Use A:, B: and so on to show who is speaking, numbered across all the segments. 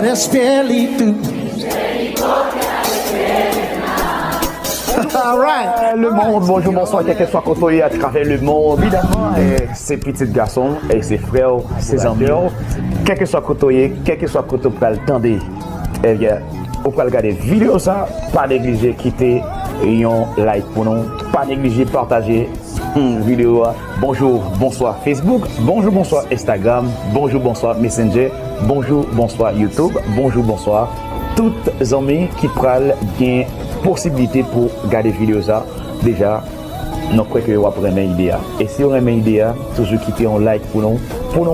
A: Espiritu. All right.
B: Le monde, bonjour, bonsoir, quel que soit côtoyé à travers le monde, évidemment, et ses petits garçons, et ses frères, ses amis, quel que soit côtoyé, quel que soit côté pour l'attendre, eh bien, vous pouvez regarder vidéo ça, pas négliger quitter un like pour nous, pas négliger partager vidéo. Bonjour, bonsoir Facebook, bonjour, bonsoir Instagram, bonjour, bonsoir Messenger, bonjour, bonsoir YouTube, bonjour, bonsoir toutes les amis qui prennent bien possibilité pour regarder vidéo ça. Déjà, nous croyons que vous avez une idée. Et si vous avez une idée, toujours quitter un like pour nous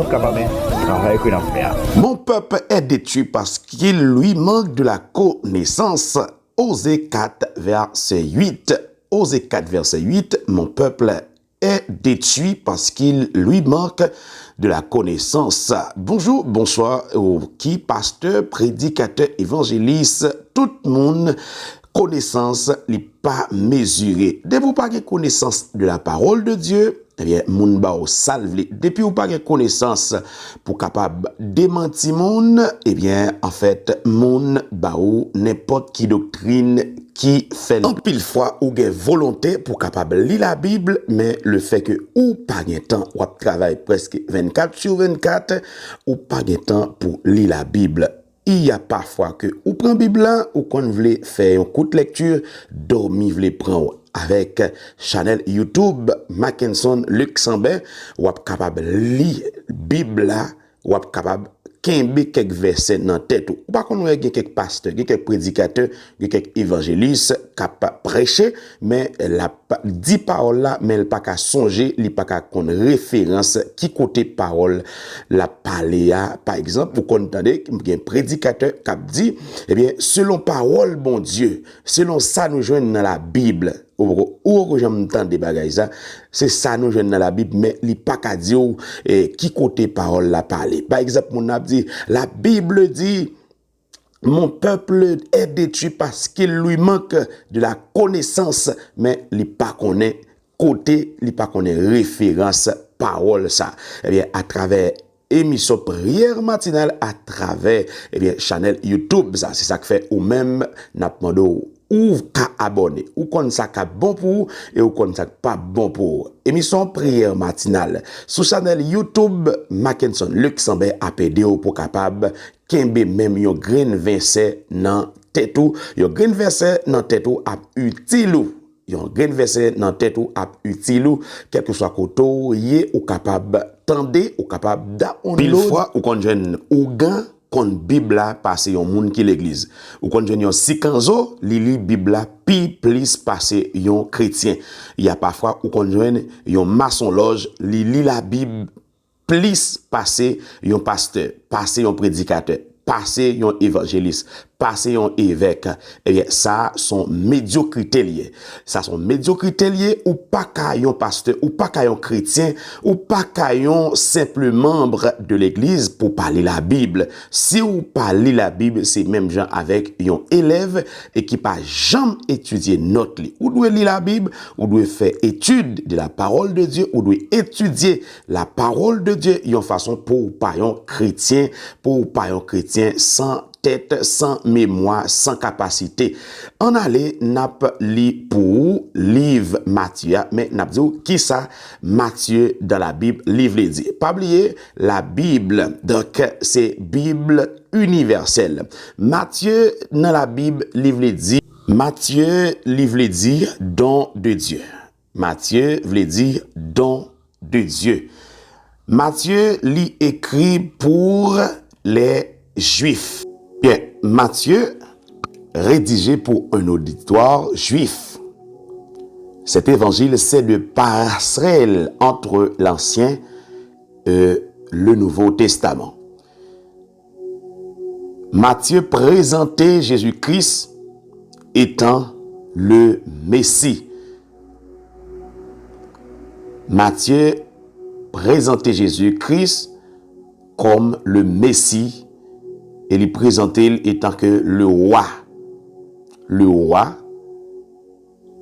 B: capables de travailler que nous faire.
C: Mon peuple est détruit parce qu'il lui manque de la connaissance. Osée 4, verset 8. Osée 4, verset 8. Mon peuple est détruit parce qu'il lui manque de la connaissance. Bonjour, bonsoir, qui pasteur, prédicateur, évangéliste, tout le monde. Connaissance n'est pas mesurée. Dès vous pas connaissance de la parole de Dieu, eh bien, moun ba ou salve. Depuis vous pas connaissance pour capable démentir moun, eh bien, en fait, moun ba ou n'importe qui doctrine qui fait en pile fois ou gen volonté pour capable lire la Bible, mais le fait que ou pas gen temps ou travaille presque 24 sur 24 ou pas gen temps pour lire la Bible. Il y a parfois que ou prend Bible ou qu'on veut faire un coup de lecture, dormi veut prendre avec channel YouTube Mackinson Luxembourg ou capable lire Bible ou capable kembe quelques versets dans tête ou pas qu'on a quelques pasteurs, quelques prédicateurs, quelques évangélistes capable prêcher mais la dit parole là mais elle pas qu'à songer, il pas qu'à qu'on référence qui côté parole la parler par exemple pour qu'on entendez un prédicateur qui dit eh bien selon parole bon Dieu, selon ça nous joignent dans la Bible. Ou j'aime entendre des bagages ça, c'est ça nous joignent dans la Bible mais il pas qu'à dire qui côté parole la parler. Par exemple, mon a dit la Bible dit mon peuple est détruit parce qu'il lui manque de la connaissance, mais il pas connaît côté, il pas connaît référence parole ça. Eh bien à travers émission prière matinale à travers eh bien channel YouTube ça, c'est ça que fait ou même n'a demandé ou ka abonner ou kon ça ka bon pour et ou kon ça pas bon pour émission prière matinale sur channel YouTube Mackinson Luxembourg APD pour capable kembe même yon grain verset nan tête ou yon grain verset nan tête ou a utile yon grain verset nan tête ou a utile quel que soit koto yé ou capable tendre ou capable download pile fois ou kon jeune ou gan kon Bible la passe yon moun ki l'église ou kon jen yon sikanzo li Bible la pi plus passe yon chrétien il y a parfois ou kon jen yon maçon loge li la Bible plus passe yon pasteur passe yon prédicateur passe yon évangéliste passe yon évêque eh bien ça sont médiocrité lié ça sont médiocrité lié ou pas ka yon pasteur ou pas ka yon chrétien ou pas ka yon simple membre de l'église pour parler la Bible si ou parler la Bible c'est même gens avec yon élève et qui pas jamais étudier notre li ou doit lire la Bible ou doit faire étude de la parole de Dieu ou doit étudier la parole de Dieu yon façon pour pas yon chrétien sans tête, sans mémoire, sans capacité. On allait nap li pour livre Matthieu, mais nap dit qui ça Matthieu dans la Bible livre les dit. Pas oublier la Bible, donc c'est Bible universelle. Matthieu dans la Bible livre les dit. Matthieu livre les dit don de Dieu. Matthieu veut dire don de Dieu. Matthieu lit écrit pour les Juifs. Bien, Matthieu, rédigé pour un auditoire juif. Cet évangile, c'est le passerelle entre l'Ancien et le Nouveau Testament. Matthieu présentait Jésus-Christ étant le Messie. Matthieu présentait Jésus-Christ comme le Messie et il présentait étant que le roi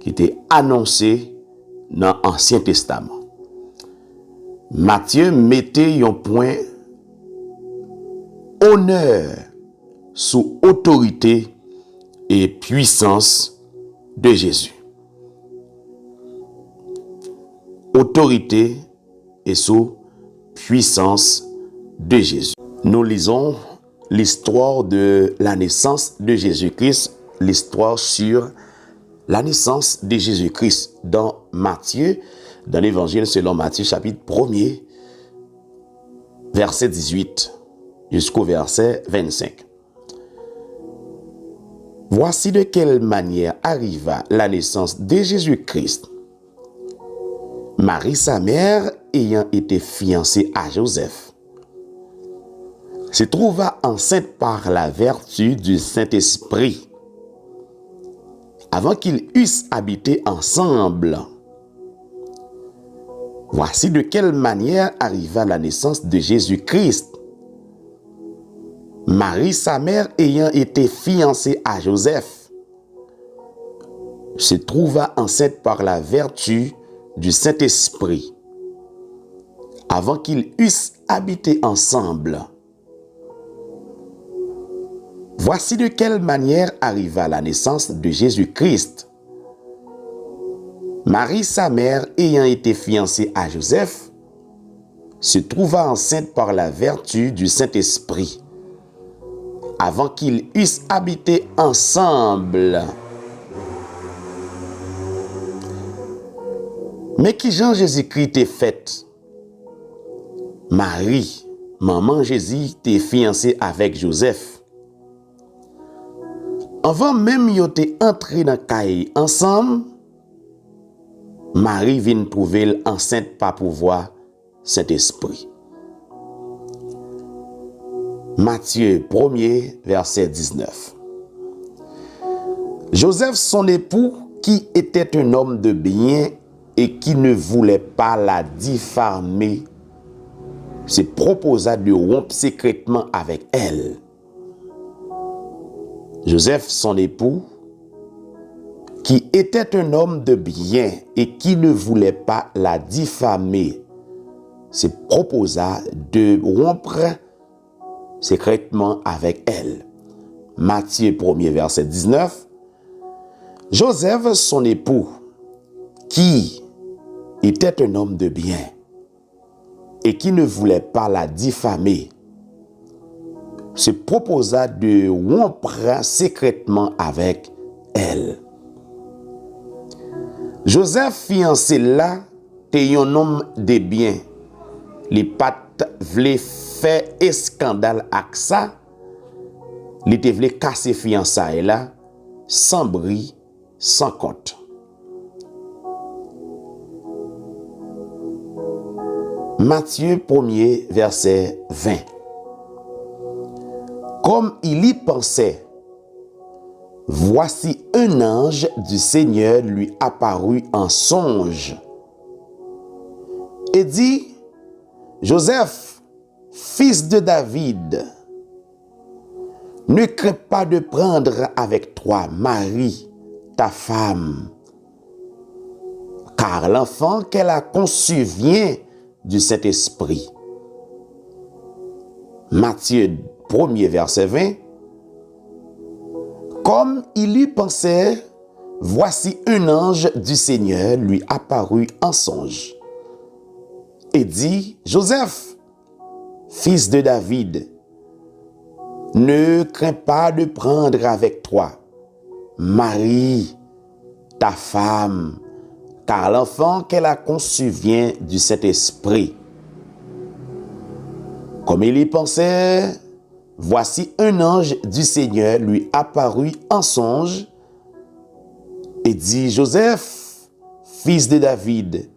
C: qui était annoncé dans l'Ancien Testament. Matthieu mettait un point honneur sous autorité et puissance de Jésus. Autorité et sous puissance de Jésus. Nous lisons l'histoire de la naissance de Jésus-Christ, l'histoire sur la naissance de Jésus-Christ dans Matthieu, dans l'évangile selon Matthieu chapitre 1er, verset 18 jusqu'au verset 25. Voici de quelle manière arriva la naissance de Jésus-Christ. Marie, sa mère, ayant été fiancée à Joseph, se trouva enceinte par la vertu du Saint-Esprit, avant qu'ils eussent habité ensemble. Voici de quelle manière arriva la naissance de Jésus-Christ. Marie, sa mère, ayant été fiancée à Joseph, se trouva enceinte par la vertu du Saint-Esprit, avant qu'ils eussent habité ensemble. Voici de quelle manière arriva la naissance de Jésus-Christ. Marie, sa mère, ayant été fiancée à Joseph, se trouva enceinte par la vertu du Saint-Esprit, avant qu'ils eussent habité ensemble. Mais qui Jean Jésus-Christ t'est faite? Marie, maman Jésus, t'est fiancée avec Joseph. Avant même yo t'es entré dans caille ensemble, Marie vient trouver enceinte par pouvoir Saint-Esprit. Matthieu 1er, verset 19. Joseph, son époux, qui était un homme de bien et qui ne voulait pas la diffamer, se proposa de rompre secrètement avec elle. Joseph, son époux, qui était un homme de bien et qui ne voulait pas la diffamer, se proposa de rompre secrètement avec elle. Matthieu 1er, verset 19. Joseph, son époux, qui était un homme de bien et qui ne voulait pas la diffamer, se proposa de rompre secrètement avec elle. Joseph, fiancé là, était un homme de bien. Les pattes voulaient faire un scandale avec ça. Il te voulait casser fiançailles là, sans bris, sans compte. Matthieu 1er, verset 20. Comme il y pensait, voici un ange du Seigneur lui apparut en songe et dit: Joseph, fils de David, ne crains pas de prendre avec toi Marie, ta femme, car l'enfant qu'elle a conçu vient du Saint-Esprit. Matthieu 1er, verset 20. Comme il y pensait, voici un ange du Seigneur lui apparut en songe et dit: Joseph, fils de David, ne crains pas de prendre avec toi Marie, ta femme, car l'enfant qu'elle a conçu vient du Saint-Esprit. Comme il y pensait, voici un ange du Seigneur lui apparut en songe et dit: Joseph, fils de David,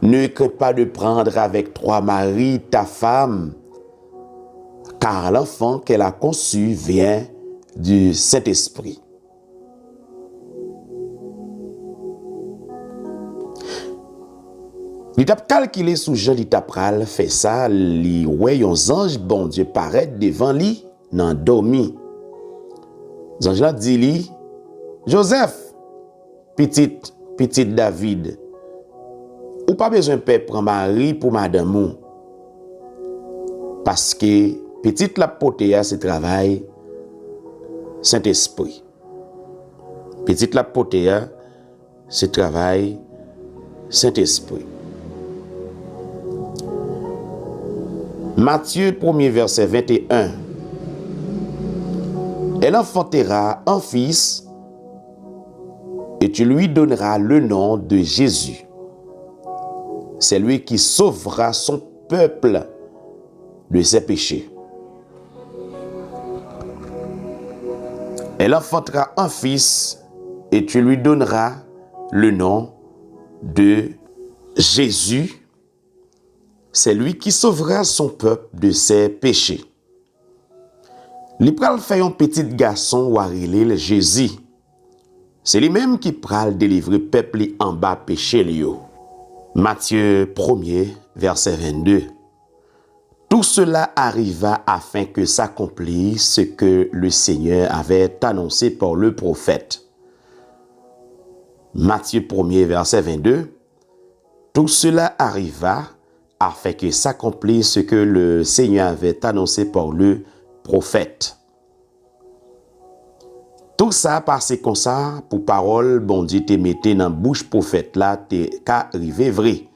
C: ne crains pas de prendre avec toi Marie, ta femme, car l'enfant qu'elle a conçu vient du Saint-Esprit. Il t'a calculé sous Jean, il t'a pral fait ça, li ouais yon ange bon Dieu paraît devant lui nan dormi. Ange là dit li: Joseph, petit David, ou pas besoin de prendre Marie pour madame ou, parce que petite la potea, c'est travail Saint-Esprit. Petite la potea, c'est travail Saint-Esprit. Matthieu 1er verset 21. Elle enfantera un fils et tu lui donneras le nom de Jésus. C'est lui qui sauvera son peuple de ses péchés. Elle enfantera un fils et tu lui donneras le nom de Jésus. C'est lui qui sauvera son peuple de ses péchés. Li pral fait un petit garçon ou relé Jésus. C'est lui-même qui pral délivrer peuple en bas péché lio. Matthieu 1er, verset 22. Tout cela arriva afin que s'accomplisse ce que le Seigneur avait annoncé par le prophète. Matthieu 1er, verset 22. Tout cela arriva afin que s'accomplisse ce que le Seigneur avait annoncé par le prophète. Tout ça passé comme ça pour parole bon Dieu te mette dans bouche prophète là te ka arrivé vrai.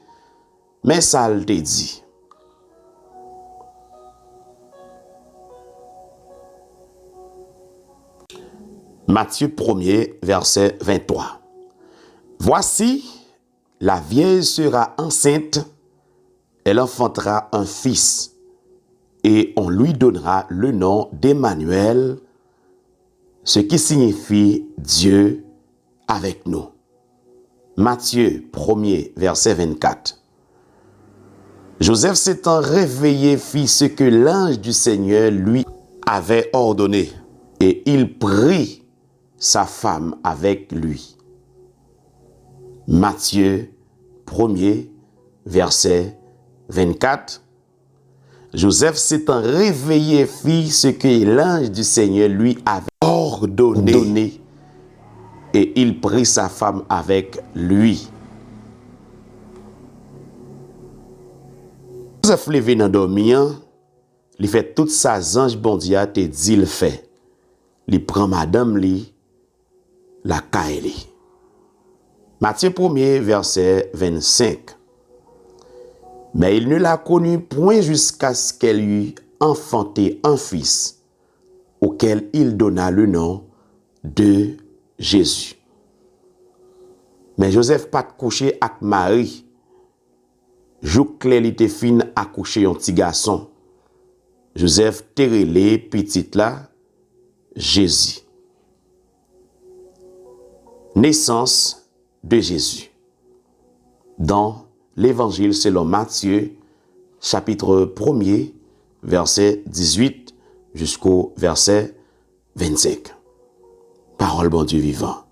C: Mais ça le te dit. Matthieu 1er verset 23. Voici, la vieille sera enceinte, elle enfantera un fils, et on lui donnera le nom d'Emmanuel, ce qui signifie Dieu avec nous. Matthieu 1er verset 24. Joseph s'étant réveillé fit ce que l'ange du Seigneur lui avait ordonné, et il prit sa femme avec lui. Matthieu 1er verset 24. Joseph s'étant réveillé fit ce que l'ange du Seigneur lui avait ordonné et il prit sa femme avec lui. Joseph levé dans dormir, il fait toute sa ange bon Dieu te dit le fait. Il prend madame li la kaeli. Matthieu 1er verset 25. Mais il ne l'a connue point jusqu'à ce qu'elle eût enfanté un fils, auquel il donna le nom de Jésus. Mais Joseph pas couché avec Marie. Jou clair li te fin accoucher un petit garçon. Joseph terrelé petit là Jésus. Naissance de Jésus. Dans l'Évangile selon Matthieu, chapitre 1er, verset 18 jusqu'au verset 25. Parole bon Dieu vivant.